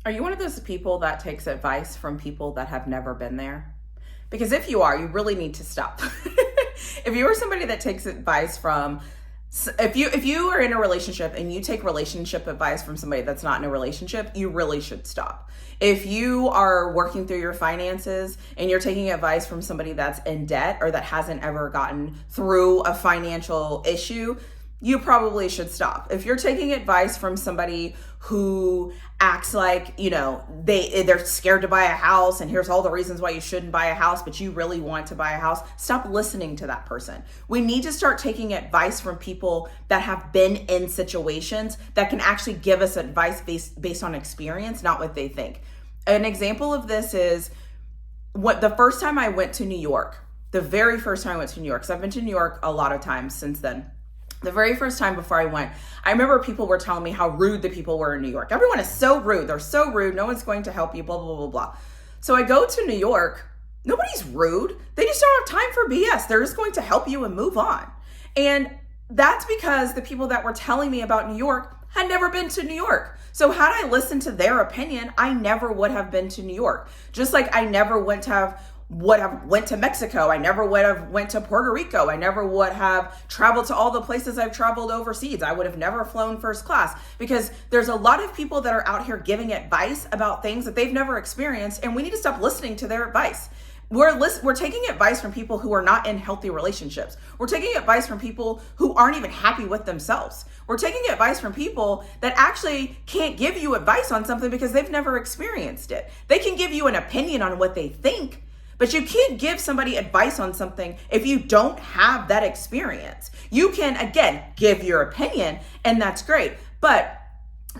Are you one of those people that takes advice from people that have never been there? Because if you are, you really need to stop. If you are somebody that takes advice from, if you are in a relationship and you take relationship advice from somebody that's not in a relationship, you really should stop. If you are working through your finances and you're taking advice from somebody that's in debt or that hasn't ever gotten through a financial issue, you probably should stop. If you're taking advice from somebody who acts like, they're scared to buy a house and here's all the reasons why you shouldn't buy a house, but you really want to buy a house, stop listening to that person. We need to start taking advice from people that have been in situations that can actually give us advice based on experience, not what they think. An example of this is the first time I went to New York, the very first time I went to New York, because I've been to New York a lot of times since then. The very first time before I went, I remember people were telling me how rude the people were in New York. Everyone is so rude. They're so rude. No one's going to help you, blah, blah, blah, blah. So I go to New York. Nobody's rude. They just don't have time for BS. They're just going to help you and move on. And that's because the people that were telling me about New York had never been to New York. So had I listened to their opinion, I never would have been to New York. Just like I never would have went to Mexico. I never would have went to Puerto Rico. I never would have traveled to all the places I've traveled overseas. I would have never flown first class because there's a lot of people that are out here giving advice about things that they've never experienced, and we need to stop listening to their advice. We're taking advice from people who are not in healthy relationships. We're taking advice from people who aren't even happy with themselves. We're taking advice from people that actually can't give you advice on something because they've never experienced it. They can give you an opinion on what they think, but you can't give somebody advice on something if you don't have that experience. You can, again, give your opinion, and that's great. But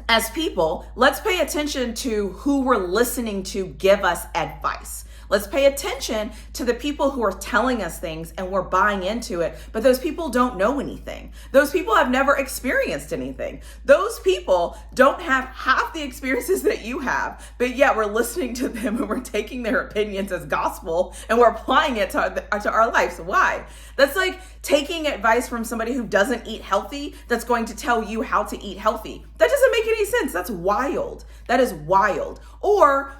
as people, let's pay attention to who we're listening to give us advice. Let's pay attention to the people who are telling us things and we're buying into it, but those people don't know anything. Those people have never experienced anything. Those people don't have half the experiences that you have, but yet we're listening to them and we're taking their opinions as gospel and we're applying it to our lives. Why? That's like taking advice from somebody who doesn't eat healthy that's going to tell you how to eat healthy. That doesn't make any sense. That's wild. That is wild. Or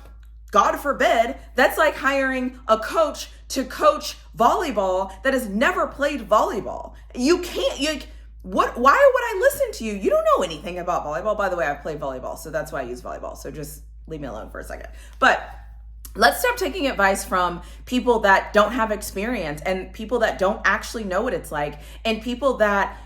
God forbid, that's like hiring a coach to coach volleyball that has never played volleyball. You can't, why would I listen to you? You don't know anything about volleyball. By the way, I've played volleyball, so that's why I use volleyball. So just leave me alone for a second. But let's stop taking advice from people that don't have experience and people that don't actually know what it's like and people that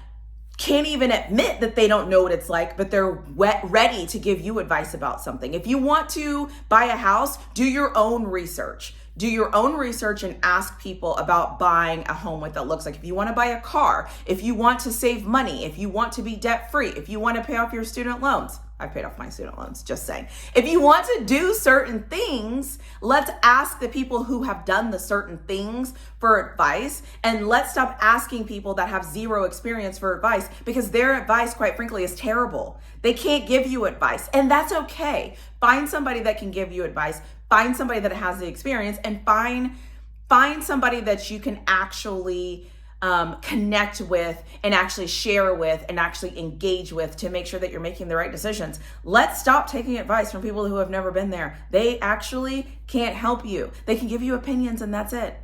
can't even admit that they don't know what it's like, but they're ready to give you advice about something. If you want to buy a house, do your own research. Do your own research and ask people about buying a home, what that looks like. If you want to buy a car, if you want to save money, if you want to be debt free, if you want to pay off your student loans. I've paid off my student loans, just saying. If you want to do certain things, let's ask the people who have done the certain things for advice, and let's stop asking people that have zero experience for advice because their advice, quite frankly, is terrible. They can't give you advice, and that's okay. Find somebody that can give you advice. Find somebody that has the experience, and find somebody that you can actually connect with and actually share with and actually engage with to make sure that you're making the right decisions. Let's stop taking advice from people who have never been there. They actually can't help you. They can give you opinions and that's it.